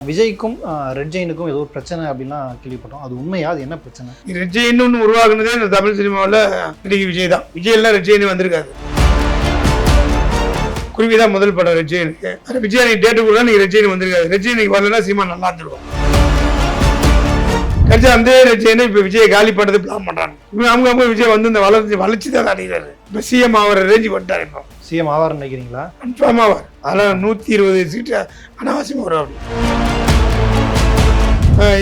விஜய்க்கும் ரெட் ஜெயினுக்கும் ஏதோ ஒரு பிரச்சனை அப்படின்லாம் கேள்விப்பட்டோம். அது உண்மையா? அது என்ன பிரச்சனை? ரெட் ஜெயின் ஒன்று உருவாக்குனதே இந்த தமிழ் சினிமாவில் நடிகை விஜய் தான். விஜய் எல்லாம் ரெட் ஜெயின் வந்திருக்காது. குருவி தான் முதல் படம் ரெட் ஜெயினுக்கு. விஜய் நீ டேட்டு கூட நீங்க ரெட் ஜெயின் வந்திருக்காது. ரெட் ஜெயின் வரலன்னா சினிமா நல்லா இருந்துருவோம். கட்சி அந்த ரெட் ஜெயினை இப்போ விஜய் காலி பண்ணுறது பிளான் பண்றாங்க. அவங்க விஜய் வந்து இந்த வளர்ச்சி தான் அடைகிறாரு. இப்போ சிஎம் ஆகிற ரேஞ்சு வந்துட்டாரு. இப்போ சிஎம் ஆவார்னு நினைக்கிறீங்களா? கன்ஃபார்ம் ஆவார். அதெல்லாம் 120 சீட்டு அனாவசியமாக வரும்.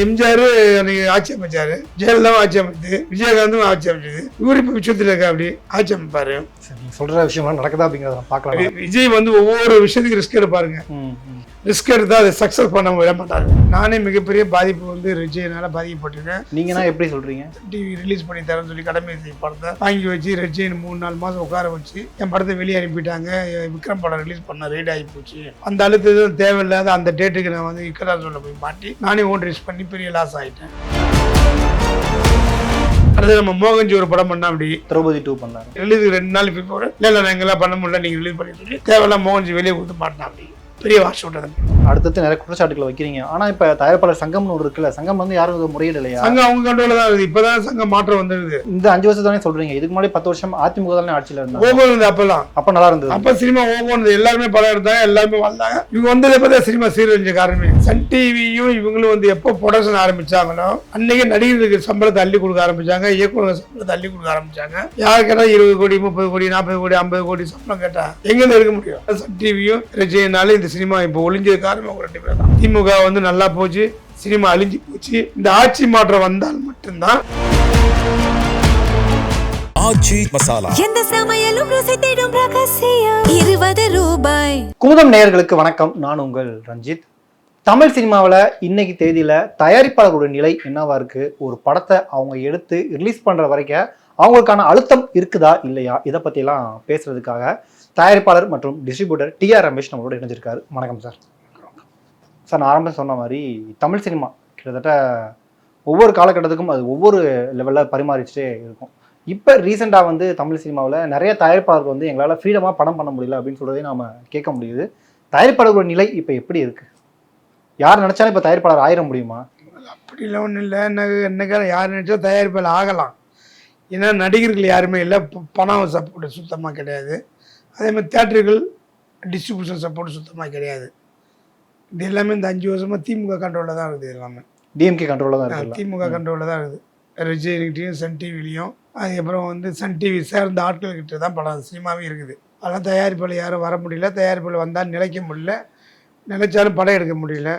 எம்ஜிஆர் அன்னைக்கு ஆட்சி அமைச்சாரு, ஜெயலலிதாவும் ஆட்சி அமைச்சு, விஜயகாந்தும் ஆட்சி அமைச்சது. இவரு இப்போ விஷயத்துல இருக்க அப்படி ஆட்சி அமைப்பாரு. சொல்ற விஷயம் நடக்குதா அப்படிங்கிறத பார்க்கலாம். விஜய் வந்து ஒவ்வொரு விஷயத்துக்கு ரிஸ்க் எடுப்பாருங்க. ரிஸ்க் எடுத்தா அதை சக்சஸ் பண்ண விட மாட்டாரு. நானே மிகப்பெரிய பாதிப்பு வந்து விஜயனால பாதிக்கப்பட்டிருக்கேன். நீங்கன்னா எப்படி சொல்றீங்க? டிவி ரிலீஸ் பண்ணி தரேன்னு சொல்லி கடமை படத்தை வாங்கி வச்சு ரெட் 3-4 மாசம் உட்கார வச்சு என் படத்தை வெளியே அனுப்பிட்டாங்க. விக்ரம் படம் ரிலீஸ் பண்ண ரெடி ஆகி போச்சு. அந்த அழுத்தம் தேவையில்லாத அந்த டேட்டுக்கு நான் வந்து இக்கரா சொல்ல போய் மாட்டி நானே ஓன் ரிஸ்க் பண்ணி பெரிய லாஸ் ஆகிட்டேன். அடுத்து நம்ம மோகன்ஜி ஒரு படம் பண்ணா அப்படி திரௌபதி 2 பண்ணாங்க. ரிலீஸுக்கு 2 நாள் பிஃபோர் இல்லை நான் எங்கெல்லாம் பண்ண முடியல, நீங்க ரிலீஸ் பண்ணி சொல்லி தேவையில்லாம் மோகன்ஜி வெளியே கொடுத்து மாட்டினா அப்படி பெரிய வாஷ் விட்டது. அடுத்தது நிறைய குற்றச்சாட்டுகளை வைக்கிறீங்க. ஆனா இப்ப தயாரிப்பாளர் சங்கம்னு ஒரு இருக்குல்ல, சங்கம் வந்து யாரும் முறையீடு இல்லையா? சங்கம் அவங்க கண்ட்ரோல தான் இருக்குது. இப்பதான் சங்கம் மாற்றம் வந்துருது. இந்த 5 வருஷம் தானே சொல்றீங்க. இதுக்கு முன்னாடி 10 வருஷம் அதிமுக தானே ஆட்சியில இருந்தாங்க. ஓகோ இருந்தது. அப்பெல்லாம் அப்ப நல்லா இருந்தது. அப்ப சினிமா ஓகோ இருந்தது. எல்லாருமே படம் எடுத்தாங்க, எல்லாருமே வந்தாங்க. இவங்க வந்ததை பார்த்தா சினிமா சீரழிஞ்ச காரணமே சன் டிவியும் இவங்களும் வந்து எப்போ ப்ரொடக்ஷன் ஆரம்பிச்சாங்களோ அன்னைக்கு நடிகர்களுக்கு சம்பளத்தை அள்ளி கொடுக்க ஆரம்பிச்சாங்க, இயக்குநர்கள் சம்பளத்தை அள்ளி கொடுக்க ஆரம்பிச்சாங்க. யாரு கேட்டா 20 கோடி 30 கோடி 40 கோடி 50 கோடி சம்பளம் கேட்டா எங்க இருக்க முடியும்? சன் டிவியும் விஜய்னால இந்த சினிமா இப்போ ஒளிஞ்ச காரணம் 2 பேர் தான். திமுக வந்து நல்லா போச்சு, சினிமா அழிஞ்சு போச்சு. இந்த ஆட்சி மாற்றம் வந்தால் மட்டும்தான் ஆச்சி மசாலா எந்த சமையலும் ருசி தேடும் ரகசியம் 20 ரூபாய். குமுதம் நேயர்களுக்கு வணக்கம். நான் உங்கள் ரஞ்சித். தமிழ் சினிமாவில் இன்னைக்கு தேதியில தயாரிப்பாளர்களுடைய நிலை என்னவா இருக்கு? ஒரு படத்தை அவங்க எடுத்து ரிலீஸ் பண்ற வரைக்கும் அவங்களுக்கான அழுத்தம் இருக்குதா இல்லையா? இதை பற்றிலாம் பேசுறதுக்காக தயாரிப்பாளர் மற்றும் டிஸ்ட்ரிபியூட்டர் டிஆர் ரமேஷ் நம்மளோட இணைஞ்சிருக்காரு. வணக்கம் சார். சார், நான் ஆரம்பம் சொன்ன மாதிரி தமிழ் சினிமா கிட்டத்தட்ட ஒவ்வொரு காலகட்டத்துக்கும் அது ஒவ்வொரு லெவலில் பரிமாறிச்சுட்டே இருக்கும். இப்போ ரீசெண்டாக வந்து தமிழ் சினிமாவில் நிறைய தயாரிப்பாளர்கள் வந்து எங்களால் ஃப்ரீடமாக படம் பண்ண முடியல அப்படின்னு சொல்கிறதே நாம் கேட்க முடியுது. தயாரிப்பாளர்களோட நிலை இப்போ எப்படி இருக்குது? யார் நினச்சாலும் இப்போ தயாரிப்பாளர் ஆயிட முடியுமா? அப்படிலாம் ஒன்றும் இல்லை. என்னக்கான யார் நினச்சா தயாரிப்பாளர் ஆகலாம். ஏன்னா நடிகர்கள் யாருமே இல்லை, பணம் சப்போர்ட் சுத்தமாக கிடையாது. அதே மாதிரி தியேட்டர்கள் டிஸ்ட்ரிபியூஷன் சப்போர்ட் சுத்தமாக கிடையாது. இது எல்லாமே இந்த 5 வருஷமாக திமுக கண்ட்ரோலில் தான் இருக்குது. எல்லாமே டிஎம்கே கண்ட்ரோலில் தான் இருக்குது. திமுக கண்ட்ரோலில் தான் இருக்குது. விஜய்கிட்டையும் சன் டிவிலையும் அதுக்கப்புறம் வந்து சன் டிவி சேர்ந்த ஆட்கள்கிட்ட தான் படம் சினிமாவே இருக்குது. அதெல்லாம் தயாரிப்பாளர் யாரும் வர முடியல. தயாரிப்பாளர் வந்தால் நிலைக்க முடியல, நினைச்சாலும் படம் எடுக்க முடியல.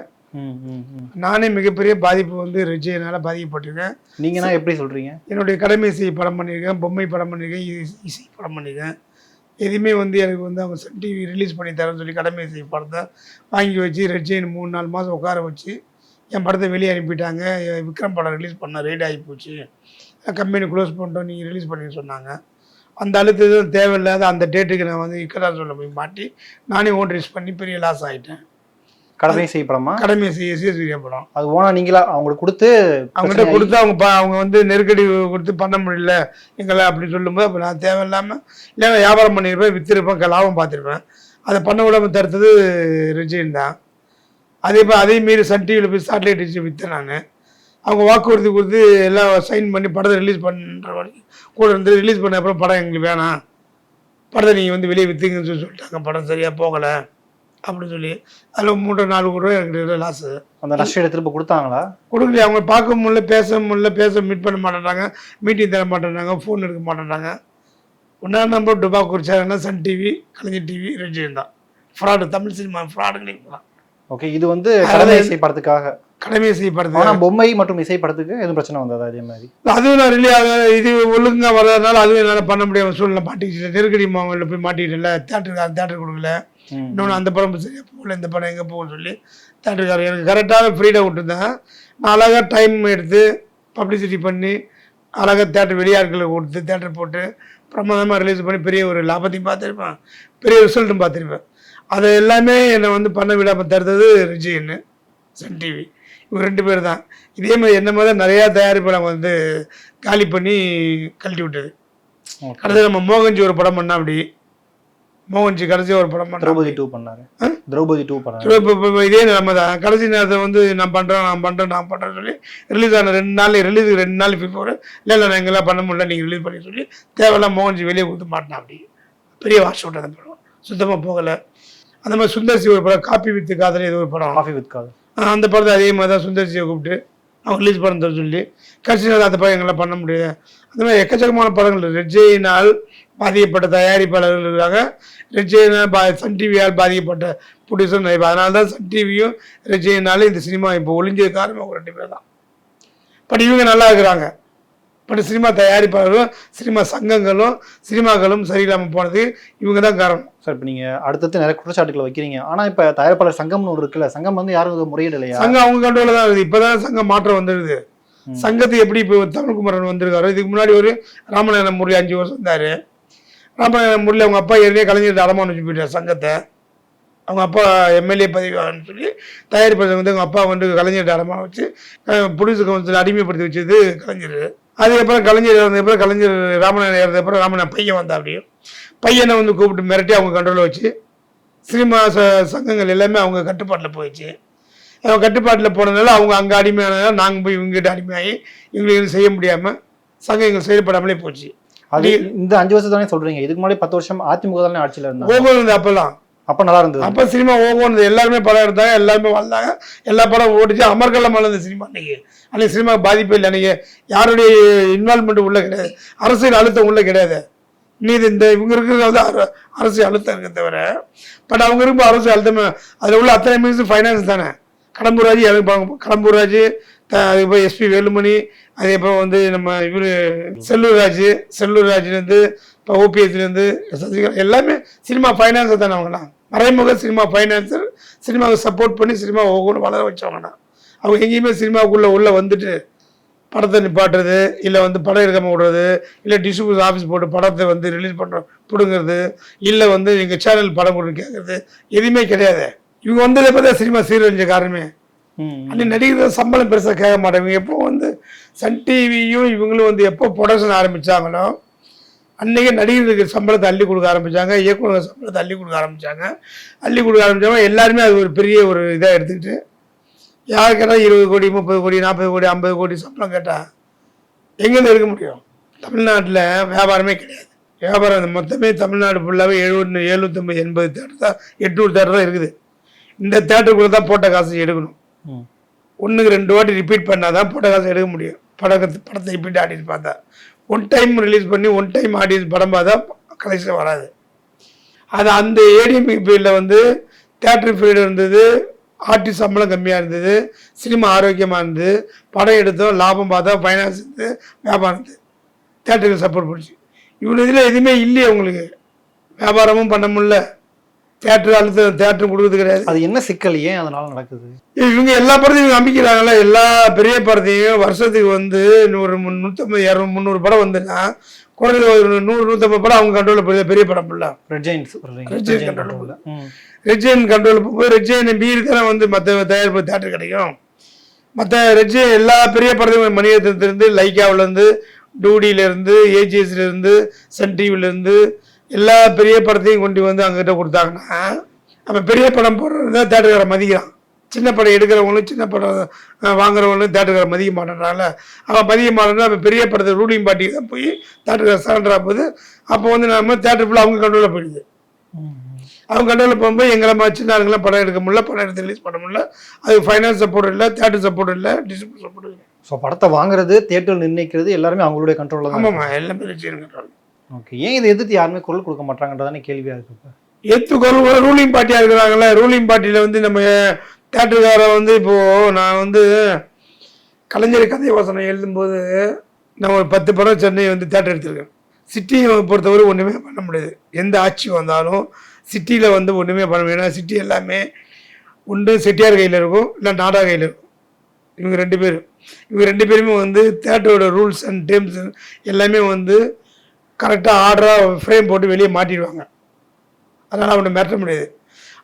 நானே மிகப்பெரிய பாதிப்பு வந்து விஜயனால பாதிக்கப்பட்டிருக்கேன். நீங்கன்னா எப்படி சொல்கிறீங்க? என்னுடைய கடமை செய்ய படம் பண்ணியிருக்கேன், பொம்மை படம் பண்ணியிருக்கேன், இசை படம் பண்ணியிருக்கேன். எதுவுமே வந்து எனக்கு வந்து அவங்க சன் டிவி ரிலீஸ் பண்ணி தரேன்னு சொல்லி கடமை செய்ய படத்தை வாங்கி வச்சு ரெட் 3-4 மாதம் உட்கார வச்சு என் படத்தை வெளியே அனுப்பிட்டாங்க. விக்ரம் படம் ரிலீஸ் பண்ண ரெடி ஆகி போச்சு, கம்பெனி க்ளோஸ் பண்ணிட்டோம், நீங்கள் ரிலீஸ் பண்ணி சொன்னாங்க. அந்த அழுத்தம் தேவையில்லாத அந்த டேட்டுக்கு நான் வந்து இக்கரா சொல்ல போய் மாட்டி நானே ஓன் ரிஸ்க் பண்ணி பெரிய லாஸ் ஆகிட்டேன். கடமை செய்யப்படமா? கடமை செய்ய படம் அது ஓனா நீங்களா அவங்களுக்கு கொடுத்து அவங்ககிட்ட கொடுத்து அவங்க வந்து நெருக்கடி கொடுத்து பண்ண முடியல எங்களை அப்படின்னு சொல்லும்போது அப்போ நான் தேவையில்லாமல் இல்லை வியாபாரம் பண்ணியிருப்பேன், விற்றுருப்பேன், லாபம் பார்த்துருப்பேன். அதை பண்ண விடாமல் தடுத்தது விஜயன் தான். அதே மீறி சன் டிவியில் போய் சேட்டலைட் டிச்சு விற்றேன் நான். அவங்க வாக்குறுதி கொடுத்து எல்லாம் சைன் பண்ணி படத்தை ரிலீஸ் பண்ணுற வரைக்கும் கூட இருந்து ரிலீஸ் பண்ண அப்புறம் படம் எங்களுக்கு வேணாம், படத்தை நீங்கள் வந்து வெளியே விற்றுங்கன்னு சொல்லிட்டாங்க. படம் சரியாக போகலை அப்படின்னு சொல்லி அதில் 3-4 கோடி ரூபா எனக்கு லாஸு. அந்த நஷ்ட திரும்ப கொடுத்தாங்களா? கொடுக்கலையே. அவங்க பார்க்க முடியல, பேச மீட் பண்ண மாட்டேறாங்க, மீட்டிங் தர மாட்டேறாங்க, ஃபோன் எடுக்க மாட்டேறாங்க. ஒன்றா நம்பர் டுபா குறிச்சாங்கன்னா Sun TV, Kalaignar TV, Vijayan தான். ஃப்ராடு, தமிழ் சினிமா ஃப்ராடுங்களே. ஓகே, இது வந்து கடமை செய்யப்படுறதுக்காக கடமை செய்யப்படுது. ஆனால் பொம்மை மற்றும் இசை படத்துக்கு எதுவும் பிரச்சனை வந்ததா? அதே மாதிரி அதுவும் நான் இது ஒழுங்காக வர்றதுனால அதுவும் என்னால் பண்ண முடியாத சூழ்நிலை மாட்டிக்கிட்டு நெருக்கடி மாவட்டத்தில் போய் மாட்டிக்கிட்டல. தேட்டர் கொடுக்கல. இன்னொன்று அந்த படம் சரியாக போகல, இந்த படம் எங்கே போகும்னு சொல்லி தேட்டருக்காரர் எனக்கு கரெக்டான ஃப்ரீடம் விட்டுருந்தேன். நான் அழகாக டைம் எடுத்து பப்ளிசிட்டி பண்ணி அழகாக தேட்டர் வெளியாட்களுக்கு கொடுத்து தேட்டர் போட்டு பிரமாதமாக ரிலீஸ் பண்ணி பெரிய ஒரு லாபத்தையும் பார்த்துருப்பேன், பெரிய ரிசல்ட்டும் பார்த்துருப்பேன். அதை எல்லாமே என்னை வந்து பண்ண விடாமல் தடுத்தது விஜயன், சன் டிவி, இவங்க 2 பேர் தான். இதே மாதிரி என்ன மாதிரி நிறையா தயாரிப்பாளர் வந்து காலி பண்ணி கழட்டி விட்டது. அடுத்து நம்ம மோகன்ஜி ஒரு படம் பண்ணா அப்படி மோகன்ஜி கடைசி ஒரு படம் பண்ணாரு. திரௌபதி 2 பண்ணாரு. திரௌபதி 2 பண்ணாரு. இப்போ இதே நம்ம தான் கடைசி நேரத்தை வந்து நான் பண்ணுறேன்னு சொல்லி ரிலீஸ் ஆன 2 நாள் பிஃபோர் இல்லை நான் எங்கெல்லாம் பண்ண முடியல நீங்கள் ரிலீஸ் பண்ணி சொல்லி தேவையில்லாம் மோகன்ஜி வெளியே கொடுத்து மாட்டினா. அப்படி பெரிய வாஷ் அவுட் அந்த படம் சுத்தமாக போகலை. அந்த மாதிரி சுந்தர்சி ஒரு படம் காப்பி வித் காதல் ஏதோ ஒரு படம், காஃபி வித் காதல், அந்த படத்தை அதே மாதிரி தான் சுந்தர்சியை கூப்பிட்டு அவங்க ரிலீஸ் பண்ண சொல்லி கடைசி நேரம் அந்த படம் எங்களால் பண்ண முடியாது. அந்த மாதிரி எக்கச்சக்கமான படங்கள் ரெட்ஜையினால் பாதிக்கப்பட்ட தயாரிப்பாளர்கள் இருக்காங்க, ரெட்ஜையினால் சன் டிவியால் பாதிக்கப்பட்ட ப்ரொடியூசர் நிறைய. அதனால தான் சன் டிவியும் ரெட்ஜையினாலும் இந்த சினிமா இப்போ ஒளிஞ்சது காரணம் அவங்க 2 பேர் தான். பட் இவங்க நல்லா இருக்கிறாங்க. பட் சினிமா தயாரிப்பாளர்களும் சினிமா சங்கங்களும் சினிமாக்களும் சரியில்லாமல் போனது இவங்க தான் காரணம். சார் இப்போ நீங்கள் அடுத்தடுத்து நிறைய குற்றச்சாட்டுகளை வைக்கிறீங்க. ஆனால் இப்போ தயாரிப்பாளர் சங்கம்னு ஒரு இருக்குல்ல, சங்கம் வந்து யாரும் முறையிடலையா? சங்கம் அவங்க கண்ட்ரோலில் தான் இருக்குது. இப்போ தான் சங்கம் மாற்றம் வந்துருக்குது. சங்கத்துக்கு எப்படி இப்போ தமிழ்குமரன் வந்திருக்காரு, இதுக்கு முன்னாடி ஒரு ராமநாதன் முரளி 5 வருஷம் இருந்தார். ராமநாதன் முரளி அவங்க அப்பா ஏற்கனவே கலைஞர் அடமானம் வச்சு போயிட்டார் சங்கத்தை. அவங்க அப்பா எம்எல்ஏ பதவி ஆகணும்னு சொல்லி தயாரிப்பாளர் வந்து அவங்க அப்பா வந்து கலைஞர் அடமானம் வச்சு ப்ரொடியூசர் கவுன்சில் அடிமைப்படுத்தி வச்சது கலைஞர். அதுக்கப்புறம் கலைஞர் இறந்ததுக்கப்புறம் கலைஞர் ராமநாதன் இறந்ததுக்கப்புறம் ராமநாதன் பையன் வந்தா. அப்படியே பையனை வந்து கூப்பிட்டு மிரட்டி அவங்க கண்ட்ரோலில் வச்சு சினிமா சங்கங்கள் எல்லாமே அவங்க கட்டுப்பாட்டில் போயிடுச்சு. அவங்க கட்டுப்பாட்டில் போனதுனால அவங்க அங்கே அடிமையானதால் நாங்கள் போய் இவங்ககிட்ட அடிமையாகி எங்களுக்கு செய்ய முடியாமல் சங்கங்கள் செயல்படாமலே போச்சு. அது இந்த 5 வருஷம் தானே சொல்கிறீங்க. இதுக்கு முன்னாடி 10 வருஷம் அதிமுக தானே ஆட்சியில் இருந்தாங்க. ஓகோ இருந்தது அப்போல்லாம். அப்போ நல்லா இருந்தது. அப்போ சினிமா ஓகோன்னு எல்லாருமே படம் எடுத்தாங்க, எல்லாருமே வந்தாங்க, எல்லா படம் ஓடிச்சு. அமர்கலம் வளர்ந்த சினிமா அன்றைக்கி சினிமாவுக்கு பாதிப்பே இல்லை. அன்றைக்கி யாருடைய இன்வால்மெண்ட் உள்ள கிடையாது, அரசியல் அழுத்தம் உள்ள கிடையாது. இந்த இவங்க இருக்கிறது வந்து அரசியல் அழுத்தம் இருக்க தவிர. பட் அவங்க இருக்கும் அரசியல் அழுத்தம் அதில் உள்ள அத்தனை மினிஸ்டர் ஃபைனான்ஸ் தானே. கடம்பூராஜ் கடம்பூராஜ், அதுக்கப்புறம் எஸ்பி வேலுமணி, அதேபோல் வந்து நம்ம இவர் செல்லூர்ராஜ்லேருந்து இப்போ ஓபிஎஸ்லேருந்து சசிகலா எல்லாமே சினிமா ஃபைனான்ஸை தானே. அவங்களாம் மறைமுக சினிமா ஃபைனான்சர், சினிமாவுக்கு சப்போர்ட் பண்ணி சினிமா ஒவ்வொன்று வளர வச்சவங்கண்ணா. அவங்க எங்கேயுமே சினிமாவுக்குள்ளே வந்துட்டு படத்தை நிப்பாட்டுறது, இல்லை வந்து படம் எடுக்காமல் விடுறது, இல்லை டிஸ்ட்ரிபியூஷன் ஆஃபீஸ் போட்டு படத்தை வந்து ரிலீஸ் பண்ணுற பிடுங்கிறது, இல்லை வந்து எங்கள் சேனல் படம் கொடுன்னு கேட்குறது எதுவுமே கிடையாது. இவங்க வந்ததை பார்த்தா சினிமா சீரழிஞ்ச காரணமே. அன்றைக்கி நடிகர்கள் சம்பளம் பெருசாக கேட்க மாட்டாங்க. எப்போ வந்து சன் டிவியும் இவங்களும் வந்து எப்போ ப்ரொடக்ஷன் ஆரம்பித்தாங்களோ அன்றைக்கி நடிகர்களுக்கு சம்பளத்தை அள்ளி கொடுக்க ஆரம்பித்தாங்க, இயக்குநர்கள் சம்பளத்தை அள்ளி கொடுக்க ஆரம்பித்தாங்க. எல்லாருமே அது ஒரு பெரிய ஒரு இதாக எடுத்துக்கிட்டு யார் கேட்டால் 20 கோடி 30 கோடி 40 கோடி 50 கோடி சம்பளம் கேட்டால் எங்கேருந்து எடுக்க முடியும்? தமிழ்நாட்டில் வியாபாரமே கிடையாது. வியாபாரம் மொத்தமே தமிழ்நாடு ஃபுல்லாகவே 70 75 80 தேட்டர் தான், 800 தேட்டர் தான் இருக்குது. இந்த தேட்டருக்குள்ளே தான் போட்ட காசு எடுக்கணும். 1க்கு 2 வாட்டி ரிப்பீட் பண்ணால் தான் போட்ட காசு எடுக்க முடியும். படத்தை ரிப்பீட் ஆடியன்ஸ் பார்த்தா, 1 டைம் ரிலீஸ் பண்ணி 1 டைம் ஆடியன்ஸ் படம் பார்த்தா கலெக்ஷன் வராது. அது அந்த ஏடிஎம் பீரியடில் வந்து தேட்டர் பீரியட் இருந்தது, ஆர்டிஸ்ட் சம்பளம் கம்மியாக இருந்தது, சினிமா ஆரோக்கியமாக இருந்தது, படம் எடுத்தோம், லாபம் பார்த்தா, ஃபைனான்ஸ் இருந்தது, வியாபாரம் இருந்தது, தேட்டருக்கு சப்போர்ட் பண்ணிச்சு. இவ்வளோ இதில் எதுவுமே இல்லையே உங்களுக்கு. வியாபாரமும் பண்ண முடியல, தேட்டரும் கொடுக்குறது கிடையாது. அது என்ன சிக்கல், ஏன் அதனால நடக்குது? இவங்க எல்லா படத்தையும் இவங்க நம்பிக்கிறாங்களா? எல்லா பெரிய படத்தையும் வருஷத்துக்கு வந்து ஒரு 150 200 300 படம் வந்துன்னா குறைஞ்ச ஒரு 100 150 படம் அவங்க கண்ட்ரோலில் போய் பெரிய படம் இல்லை. ரெட் ஜெயின் கண்ட்ரோலில் போகும்போது ரெட் ஜெயின் மீறி தானே வந்து மற்ற தயாரிப்பு தேட்டர் கிடைக்கும். மற்ற ரெட் ஜெயின் எல்லா பெரிய படத்தையும் மணிரத்னத்திலேருந்து, லைக்காவிலேருந்து, டூடியிலேருந்து, ஏஜிஎஸ்லேருந்து, சன் டிவிலேருந்து எல்லா பெரிய படத்தையும் கொண்டு வந்து அங்கிட்ட கொடுத்தாங்கன்னா நம்ம பெரிய படம் போடுறது தான் தேட்டருக்கார மதிக்கிறான். சின்ன படம் எடுக்கிறவங்களும் சின்ன படம் வாங்குறவங்களும் தேட்டருக்கார மதிக்க மாட்டேன்றால. அவன் மதிக்க மாட்டேன்னா அப்போ பெரிய படத்தை ரூலிங் பார்ட்டிக்கு தான் போய் தேட்டருக்கார சரண்டராக போகுது. அப்போ வந்து நம்ம தேட்டர் ஃபுல்லாக அவங்க கண்ட்ரோலில் போயிடுது. அவங்க கண்ட்ரோலில் போகும்போது எங்களை சின்ன ஆளுங்களாம் படம் எடுக்க முடியல, படம் எடுத்து ரிலீஸ் பண்ண முடியல. அது ஃபைனான்ஸ் சப்போர்ட் இல்லை, தேட்டர் சப்போர்ட் இல்லை, டிஸ்ட்ரிபியூஷன் சப்போர்ட் இல்லை. ஸோ படத்தை வாங்குறது, தேட்டர் நிர்ணயிக்கிறது எல்லாருமே அவங்களுடைய கண்ட்ரோலில் தான். ஆமாம்மா, எல்லாமே ரெஜியன் கண்ட்ரோல். ஓகே, ஏன் இதை எதிர்த்து யாருமே குரல் கொடுக்க மாட்டாங்கன்றதானே கேள்வியாக இருக்குது. குரல் ரூலிங் பார்ட்டியாக இருக்கிறாங்களே. ரூலிங் பார்ட்டியில் வந்து நம்ம தேட்டருக்கார வந்து இப்போது நான் வந்து கலைஞர் கதை வாசனம் எழுதும்போது நான் ஒரு 10 படம் சென்னை வந்து தேட்டர் எடுத்திருக்கேன். சிட்டியை பொறுத்தவரை ஒன்றுமே பண்ண முடியாது. எந்த ஆட்சி வந்தாலும் சிட்டியில் வந்து ஒன்றுமே பண்ண முடியாது. ஏன்னா சிட்டி எல்லாமே ஒன்று செட்டியார் கையில் இருக்கும், இல்லை நாடா கையில் இருக்கும். இவங்க ரெண்டு பேருமே வந்து தேட்டரோட ரூல்ஸ் அண்ட் டேர்ம்ஸ் எல்லாமே வந்து கரெக்டாக ஆர்டராக ஃப்ரேம் போட்டு வெளியே மாட்டிடுவாங்க. அதனால் அவனை மிரட்ட முடியாது.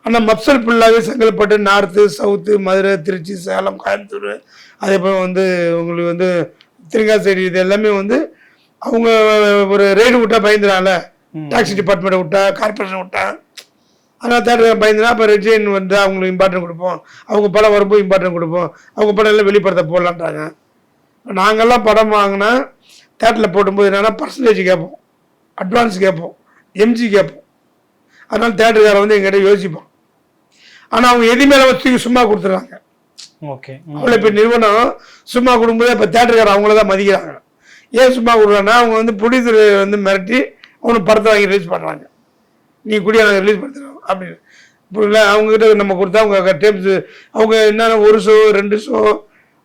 ஆனால் மப்சல் ஃபுல்லாகவே செங்கல்பட்டு, நார்த்து, சவுத்து, மதுரை, திருச்சி, சேலம், கோயம்புத்தூர், அதே போல் வந்து உங்களுக்கு வந்து திருங்காசேரி, இது எல்லாமே வந்து அவங்க ஒரு ரெய்டு விட்டால் பயந்துறாங்கள, டாக்ஸி டிபார்ட்மெண்ட்டை விட்டா, கார்பரேஷன் விட்டா. ஆனால் தேட்டர் பயந்துனா அப்போ ரெஜின் வந்து அவங்களுக்கு இம்பார்ட்டன்ட் கொடுப்போம், அவங்க படம் வரும்போது இம்பார்ட்டன்ட் கொடுப்போம், அவங்க படம் எல்லாம் வெளிப்படத்தை போடலான்றாங்க. நாங்கள்லாம் படம் வாங்கினா தேட்டரில் போடும்போது என்னென்னா பர்சன்டேஜ் கேட்போம், அட்வான்ஸ் கேட்போம், எம்ஜி கேட்போம். அதனால் தேட்டருக்காரன் வந்து எங்கிட்ட யோசிப்போம். ஆனால் அவங்க எது மேலே வச்சு சும்மா கொடுத்துட்றாங்க. ஓகே, அவ்வளோ இப்போ நிறுவனம் சும்மா கொடுக்கும்போது இப்போ தேட்டருக்காரன் அவங்கள தான் மதிக்கிறாங்க. ஏன் சும்மா கொடுக்குறாங்கன்னா அவங்க வந்து ப்ரொடியூசர் வந்து மிரட்டி அவனுக்கு படத்தை வாங்கி ரிலீஸ் பண்ணுறாங்க. நீ கூடிய நாங்கள் ரிலீஸ் பண்ணுறோம் அப்படின்னு. இப்போ இல்லை அவங்ககிட்ட நம்ம கொடுத்தா அவங்க டேம்ஸ் அவங்க என்னென்ன 1 ஷோ 2 ஷோ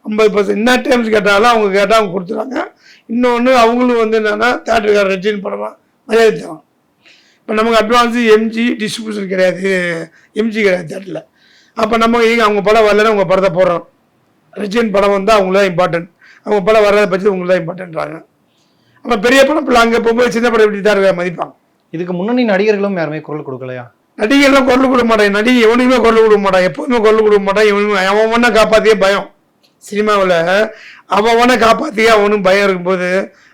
50% என்ன டேம்ஸ் கேட்டாலும் அவங்க கேட்டால் அவங்க கொடுத்துறாங்க. இன்னொன்று அவங்களும் வந்து என்னென்னா தேட்டருக்காரர் ரெஜின் படமாக மரியாதை தரோம். இப்போ நமக்கு அட்வான்ஸு எம்ஜி டிஸ்ட்ரிபியூஷன் கிடையாது, எம்ஜி கிடையாது தேட்டரில். அப்போ நம்ம அவங்க படம் வரலன்னா உங்கள் படத்தை போடுறோம். ரெஜின் படம் வந்தால் அவங்கள இம்பார்ட்டன்ட், அவங்க படம் வராத பட்சத்து உங்களுக்கு தான் இம்பார்ட்டன்றாங்க. அப்போ பெரிய படம் பிள்ளை அங்கே போகும்போது சின்ன படம் எப்படி தான் மதிப்பாங்க. இதுக்கு முன்னணி நடிகர்களும் யாருமே குரல் கொடுக்கலையா? நடிகர்லாம் குரல் கொடுக்க மாட்டாங்க. நடிகை எவனுக்குமே குரல் கொடுக்க மாட்டான், எப்போதுமே குரல் கொடுக்க மாட்டான். இவனுமே அவன் ஒன்றா காப்பாற்றியே பயம். சினிமாவில் அவன் ஒன்றா காப்பாற்றியே அவனும் பயம் இருக்கும்போது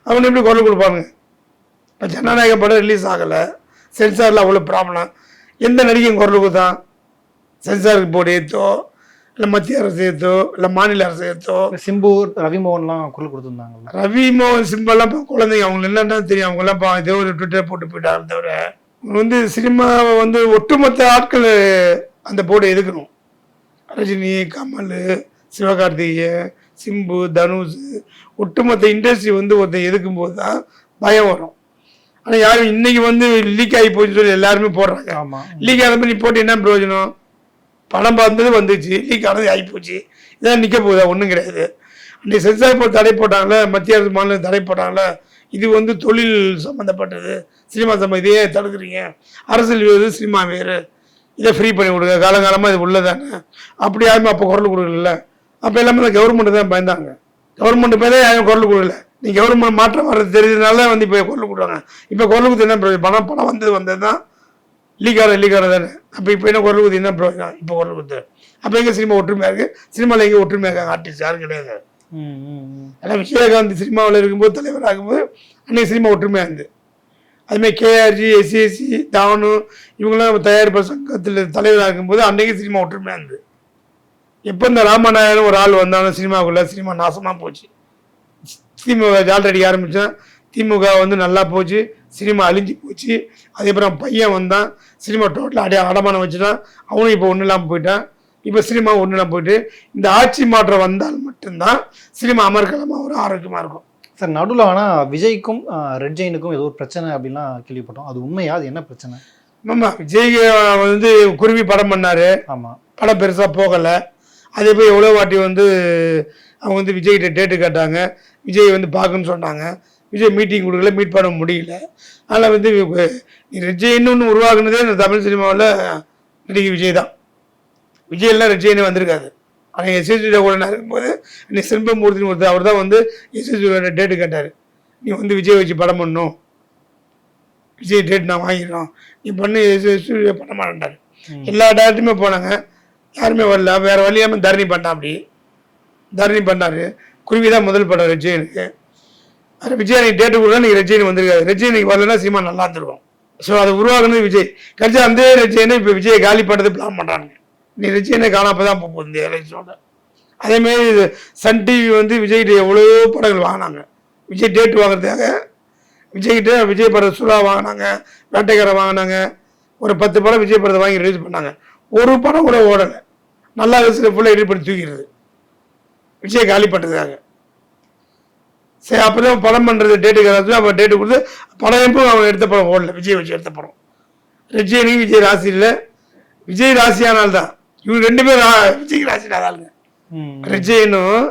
அவனு எப்படி குரல் கொடுப்பாங்க? இப்போ ஜனநாயக படம் ரிலீஸ் ஆகலை, சென்சாரில் அவ்வளோ ப்ராப்ளம். எந்த நடிகையும் குரல் கொடுத்தான்? சென்சாருக்கு போர்டு ஏற்றோ, இல்லை மத்திய அரசு ஏற்றோ, இல்லை மாநில அரசு ஏற்றோ. சிம்பு, ரவிமோகன்லாம் குரல் கொடுத்துருந்தாங்க. ரவிமோகன், சிம்பெல்லாம் இப்போ குழந்தைங்க, அவங்களுக்கு என்னென்னா தெரியும், அவங்கெல்லாம் இதோ ஒரு ட்விட்டர் போட்டு போயிட்டாங்க. தவிர வந்து சினிமாவை வந்து ஒட்டுமொத்த ஆட்கள் அந்த போர்டை எதுக்கணும். ரஜினி, கமல், சிவகார்த்திகேயன், சிம்பு, தனுஷ், ஒட்டுமொத்த இண்டஸ்ட்ரி வந்து ஒருத்தர் எதுக்கும்போது தான் பயம் வரும். ஆனால் யாரும் இன்னைக்கு வந்து லீக் ஆகி போச்சுன்னு சொல்லி எல்லாருமே போடுறாங்க. லீக் ஆனப்ப நீ போட்டு என்ன பிரயோஜனம்? படம் பார்த்தது வந்துச்சு, லீக் ஆனது ஆகிப்போச்சு, இதான் நிற்க போகுதா? ஒன்றும் கிடையாது. அன்றைக்கி சென்சார் போர்டு தடை போட்டாங்களே, மத்திய அரசு மாநிலம் தடை போட்டாங்களே, இது வந்து தொழில் சம்மந்தப்பட்டது, சினிமா சம்மந்தம், இதையே தடுக்கிறீங்க, அரசியல் வேறு சினிமா வேறு, இதை ஃப்ரீ பண்ணி கொடுங்க, காலங்காலமாக இது உள்ளதானே. அப்படி யாருமே அப்போ குரல் கொடுக்கல. அப்போ எல்லாமே தான் கவர்மெண்ட்டு தான் பயந்தாங்க. கவர்மெண்ட் பேரே யாரும் குரல் கொடுக்கல. நீ கவர்மெண்ட் மாற்றம் வர்றது தெரிஞ்சதுனால வந்து இப்போ குரல் கொடுக்குறாங்க. இப்போ குரல் கொடுத்து என்ன படம் வந்தது தான் லீக்கார தானே. அப்போ இப்போ என்ன குரல் கொடுத்து என்ன பிரயோஜனம்? இப்போ குரல் கொடுத்து அப்போ எங்கே சினிமா ஒற்றுமையாக இருக்குது? சினிமாவில் எங்கே ஒற்றுமையாக இருக்காங்க? ஆர்டிஸ்ட் யாரும் கிடையாது. ஏன்னா விஜயகாந்த் சினிமாவில் இருக்கும்போது, தலைவர் ஆகும்போது அன்றைக்கி சினிமா ஒற்றுமையாக இருந்து. அதுமாதிரி கேஆர்ஜி, எஸ்சிஎஸ்சி, தானு இவங்களாம் தயாரிப்பாளர் சங்கத்தில் தலைவராக இருக்கும்போது அன்றைக்கி சினிமா ஒற்றுமையாக இருந்து. எப்போ இந்த ராமநாயகன் ஒரு ஆள் வந்தாலும் சினிமாவுக்குள்ளே சினிமா நாசமாக போச்சு. திமுக ஆல்ரெடி ஆரம்பித்தா திமுக வந்து நல்லா போச்சு, சினிமா அழிஞ்சு போச்சு. அதுக்கப்புறம் பையன் வந்தான், சினிமா டோட்டலாக அடமானம் வச்சுட்டான், அவனும் இப்போ ஒன்றும் இல்லாமல் போயிட்டான். இப்போ சினிமா ஒன்றும் இல்லாமல் போயிட்டு இந்த ஆட்சி மாற்றம் வந்தால் மட்டும்தான் சினிமா அமர்க்கலமாக ஒரு ஆரோக்கியமாக இருக்கும். சார், நடுவில் ஆனால் விஜய்க்கும் ரெட் ஜெயினுக்கும் ஏதோ ஒரு பிரச்சனை அப்படின்லாம் கேள்விப்பட்டோம். அது உண்மையா? அது என்ன பிரச்சனை? ஆமாம், விஜய் வந்து குருவி படம் பண்ணார். ஆமாம், படம் பெருசாக போகலை. அதே போய் எவ்வளோ வாட்டி வந்து அவங்க வந்து விஜய்கிட்ட டேட்டு கேட்டாங்க, விஜய் வந்து பார்க்கணுன்னு சொன்னாங்க. விஜய் மீட்டிங் கொடுக்கல, மீட் பண்ண முடியல. அதனால் வந்து நீ ரெஜ்ஜெயின்னு ஒன்று உருவாக்குனதே இந்த தமிழ் சினிமாவில் நடிகை விஜய் தான். விஜயெல்லாம் ரெஜ்ஜெயினே வந்திருக்காது. ஆனால் எஸ்எஸ்ஜியோட கூட நான் இருக்கும்போது நீ செல்வமூர்த்தின்னு ஒருத்தர், அவர் தான் வந்து எஸ்எஸ்ஜியோட டேட்டு கேட்டார். நீ வந்து விஜய் வச்சு படம் பண்ணணும், விஜய் டேட் நான் வாங்கிடணும், நீ பண்ணு. எஸ்எஸ்ஜி பண்ண மாட்டேன்ட்டார். எல்லா டேரக்டருமே போனாங்க, யாருமே வரல. வேறு வழியாமல் தரணி பண்ணான். அப்படி தரணி பண்ணார். குருவி தான் முதல் படம் ரெஜ்ஜெயினுக்கு. அது விஜய் நீ டேட்டு கொடுத்தா நீங்கள் ரெஜ்ஜெயின் வந்திருக்காது. ரெஜ்ஜெயினுக்கு வரலன்னா சினிமா நல்லா இருந்திருக்கும். ஸோ அதை உருவாக்குனது விஜய். கட்சி அந்த ரெஜ்ஜெயினை இப்போ விஜய் காலி பண்ணுறது பிளான் பண்ணுறாங்க. நீ ரெஜ்ஜெயினை காணாப்போ தான் போகுது இந்த எலெக்ஷனோட. அதேமாரி சன் டிவி வந்து விஜய்கிட்ட எவ்வளோ படங்கள் வாங்கினாங்க. விஜய் டேட்டு வாங்குறதுக்காக விஜய்கிட்ட விஜய் படம் சுறா வாங்கினாங்க, வேட்டைக்காரன் வாங்கினாங்க. ஒரு 10 படம் விஜய் படத்தை வாங்கி ரிலீஸ் பண்ணாங்க. ஒரு படம் கூட ஓடலை. நல்லா ரிலீஸில் ஃபுல்லாக எடிட் பண்ணி தூக்கிடுது விஜய் காலி பண்ணுறதுக்காக. சரி, அப்போ தான் படம் பண்ணுறது டேட்டு கிடையாது. அப்போ டேட்டு கொடுத்து படம் எப்போ அவன் எடுத்த படம் ஓடல. விஜய் வச்சு எடுத்த படம். ரெஜ்ஜெயினுக்கு விஜய் ராசி இல்லை, விஜய் ராசியானால்தான். இவங்க 2 பேர் விஜய்க்கு ராசி இல்லாத ஆளுங்க. ரெஜ்ஜெயினும்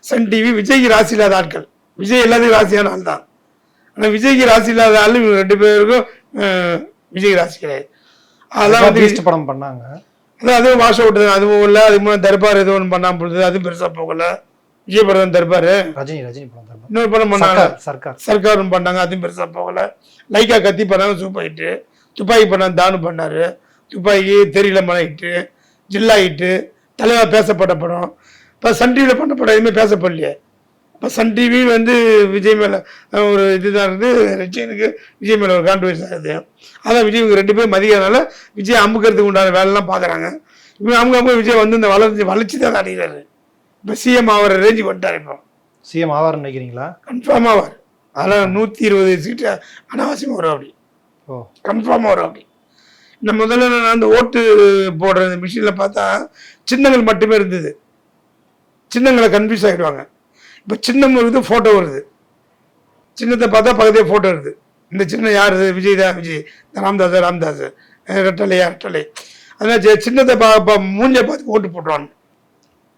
சன் டிவி விஜய்க்கு ராசி இல்லாத ஆட்கள். விஜய் எல்லாத்துக்கும் ராசியான ஆள் தான். ஆனால் விஜய்க்கு ராசி இல்லாத ஆள் இவங்க 2 பேருக்கும் விஜய் ராசி கிடையாது. அதெல்லாம் வந்து படம் பண்ணாங்க. அதான் அதுவும் வாஷ் அவுட் தான். அதுவும் இல்லை. அதுக்கு முன்னாடி தர்பார் எதுவும் ஒன்று பண்ணாமல் போடுது, அதுவும் பெருசாக போகலை. விஜய் படம் தர்பார், ரஜினி படம் தர்பார், இன்னொரு படம் பண்ணாங்க சர்க்காரும் பண்ணாங்க, அதுவும் பெருசாக போகலை. லைக்கா கத்தி பண்ணாங்க, சூப்பர் ஹிட்டு. துப்பாக்கி பண்ணாங்க, தானு பண்ணார். துப்பாக்கி தெரியல மன ஹிட்டு, ஜில்லா ஹிட்டு, தலைவா பேசப்பட்ட படம். இப்போ சன் டிவியில் பண்ண படம் எதுவுமே பேசப்படலையே. இப்போ சன் டிவி வந்து விஜய் மேலே ஒரு இதுதான் இருக்குது, ரஜினிக்கு விஜய் மேலே ஒரு கான்ட்ரவர்சி ஆகுது. அதான் விஜய் இவங்க 2 பேரும் மதிக்கிறதுனால விஜய் அமுக்கிறதுக்கு உண்டான வேலைலாம் பார்க்குறாங்க. இப்போ அமுக்க விஜய் வந்து இந்த வளர்ச்சி தான் அடைகிறாரு. இப்போ சிஎம் ஆகிற ரேஞ்சுக்கு வந்துட்டார். இப்போ சிஎம் ஆவார்னு நினைக்கிறீங்களா? கன்ஃபார்ம் ஆவார். அதெல்லாம் 120 சீட்டு அனாவசியமாக வரும். அப்படி கன்ஃபார்மாக வரும். அப்படி இந்த முதல்ல நான் அந்த ஓட்டு போடுற மிஷினில் பார்த்தா சின்னங்கள் மட்டுமே இருந்தது. சின்னங்களை கன்ஃபியூஸ் ஆகிடுவாங்க. இப்போ சின்னம் வருது, ஃபோட்டோ வருது. சின்னத்தை பார்த்தா பக்கத்தே ஃபோட்டோ வருது. இந்த சின்னம் யார்? விஜய் தான், விஜய். ராம்தாஸ் ரெட்டலை. அதனால் சின்னத்தை மூஞ்சை பார்த்து ஓட்டு போட்டுருவாங்க.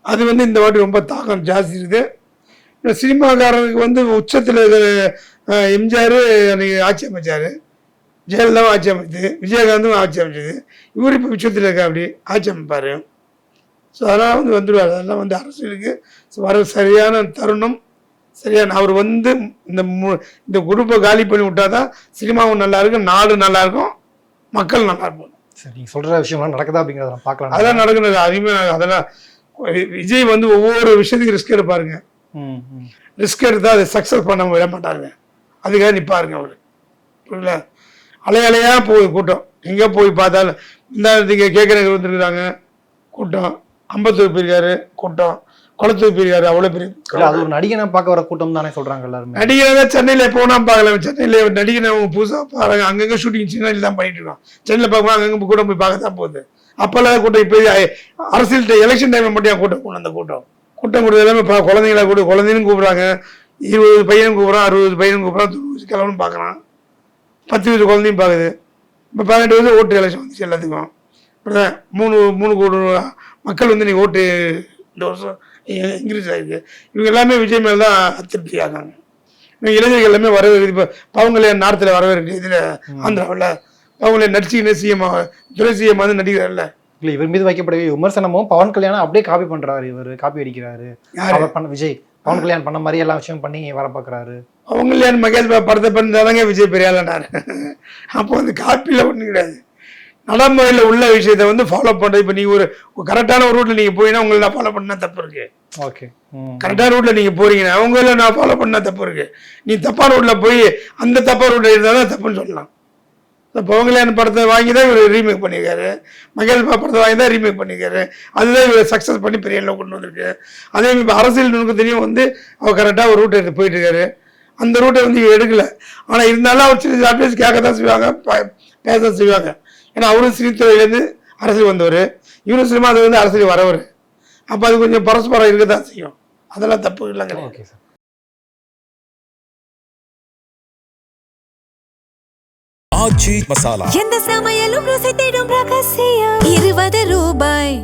அது வந்து இந்த வாட்டி ரொம்ப தாக்கம் ஜாஸ்தி இருக்குது. சினிமாக்காரனுக்கு வந்து உச்சத்தில் இருக்கிற எம்ஜிஆர் அன்றைக்கி ஆட்சி அமைச்சார், ஜெயலலிதாவும் ஆட்சி அமைச்சது, விஜயகாந்தும் ஆட்சி அமைச்சது. இவர் இப்போ உச்சத்தில் இருக்க அப்படி ஆட்சி அமைப்பார். ஸோ அதெல்லாம் வந்து வந்துடுவார். அதெல்லாம் வந்து அரசியலுக்கு வர சரியான தருணம், சரியான அவர் வந்து இந்த குரூப்பை காலி பண்ணி விட்டால் தான் சினிமாவும் நல்லாயிருக்கும், நாடு நல்லாயிருக்கும், மக்கள் நல்லா இருப்பாங்க. சரி, நீங்கள் சொல்கிற விஷயம்லாம் நடக்குதா அப்படிங்கிறத நான் பார்க்கலாம். அதெல்லாம் நடக்குது. அதிகமாக அதெல்லாம் விஜய் வந்து ஒவ்வொரு விஷயத்துக்கு ரிஸ்க் எடுப்பாருங்க. ரிஸ்க் எடுத்தால் அதை சக்ஸஸ் பண்ண விட மாட்டாருங்க. அதுக்காக நிற்பாருங்க அவர். புரியல? அலையாக போகுது கூட்டம். எங்கே போய் பார்த்தாலும் இந்த நீங்கள் கேட்குறவங்க வந்துருக்குறாங்க கூட்டம். அம்பத்தூர் போயிருக்காரு கூட்டம், குளத்தூர் போயிருக்காரு. அவ்வளோ பெரிய அது ஒரு நடிகனை பார்க்க வர கூட்டம் தானே சொல்கிறாங்க எல்லாருமே. நடிகனை தான் சென்னையில் போனால் பார்க்கலாம். சென்னையில் நடிகனை அவங்க புதுசாக பாருங்க. அங்கங்கே ஷூட்டிங் சென்னையில் தான் பண்ணிட்டு இருக்கோம். சென்னையில் பார்க்கும்போது அங்கங்கே கூட்டம் போய் பார்க்க தான் போகுது. அப்போல்லாம் கூட்டம் இப்போ அரசியல் எலெக்ஷன் டைமில் மட்டும் கூட்டம் போகணும். அந்த கூட்டம் கொடுத்தது எல்லாமே குழந்தைங்களா குழந்தைன்னு கூப்பிட்றாங்க. 20 பையனும் கூப்பிட்றான், 60 பையனும் கூப்பிட்றான், 90 கிழவனும் பார்க்குறான், 10 வயசு குழந்தையும் பார்க்குது. இப்போ 18 வயசு ஓட்டு எலெக்ஷன் வந்துச்சு எல்லாத்துக்கும். இப்படிதான் 3 கோடி மக்கள் வந்து நீங்கள் ஓட்டு இந்த வருஷம் இன்க்ரீஸ் ஆகிருக்கு. இவங்க எல்லாமே விஜய் மேலே தான் அதிருப்தி ஆகாங்க. இளைஞர்கள் எல்லாமே வரவேற்குது. இப்போ பவன் கல்யாண் நார்த்தில் வரவேற்கு, இதில் ஆந்திராவில் பவன் கல்யாண் நடிச்சுக்கின்னு சிஎம் துணை சிஎம் வந்து நடிக்கிறார்ல. இல்லை, இவர் மீது வைக்கப்படுகிற விமர்சனமும் பவன் கல்யாணம் அப்படியே காப்பி பண்ணுறாரு. இவர் காப்பி அடிக்கிறாரு. விஜய் பவன் கல்யாண் பண்ண மாதிரி எல்லா விஷயம் பண்ணி வர பார்க்குறாரு. பவன் கல்யாண் மகேஷ் படத்தை பண்ணிதாங்க விஜய் பெரியாளானார். அப்போ வந்து காப்பியில் ஒன்றும் கிடையாது. நடைமுறையில் உள்ள விஷயத்தை வந்து ஃபாலோ பண்ணுறது. இப்போ நீங்கள் ஒரு கரெக்டான ஒரு ரூட்டில் நீங்கள் போயிங்கன்னா உங்களை நான் ஃபாலோ பண்ணால் தப்பு இருக்குது. ஓகே, கரெக்டான ரூட்டில் நீங்கள் போகிறீங்கன்னா அவங்கள நான் ஃபாலோ பண்ணால் தப்பு இருக்குது. நீ தப்பான ரூட்டில் போய் அந்த தப்பான ரூட்டில் இருந்தால் தான் தப்புன்னு சொல்லலாம். பவன் கல்யாண் படத்தை வாங்கி தான் இவர் ரீமேக் பண்ணியிருக்காரு. மகேஷ் படத்தை வாங்கி தான் ரீமேக் பண்ணியிருக்காரு. அதுதான் இவர் சக்ஸஸ் பண்ணி பெரிய அளவு கொண்டு வந்திருக்கு. அதே இப்போ அரசியல் நுணுக்கத்திலையும் வந்து அவர் கரெக்டாக ஒரு ரூட்டை எடுத்து போயிட்டு இருக்காரு. அந்த ரூட்டை வந்து இவர் எடுக்கலை. ஆனால் இருந்தாலும் அவர் சின்ன அட்வைஸ் கேட்க தான் செய்வாங்க, பேச தான் செய்வாங்க. ஏன்னா அவரும் சினித்துறையிலேருந்து அரசியல் வந்தவர், இவரும் சினிமா அது வந்து அரசியல் வரவர். அப்போ அது கொஞ்சம் பரஸ்பரம் இருக்க தான் செய்யும். அதெல்லாம் தப்பு இல்லைங்க. Okay sir. ஆச்சி மசாலா. எந்த சமையலும் ருசி தேடும் ரகசியம் 20 ரூபாய்.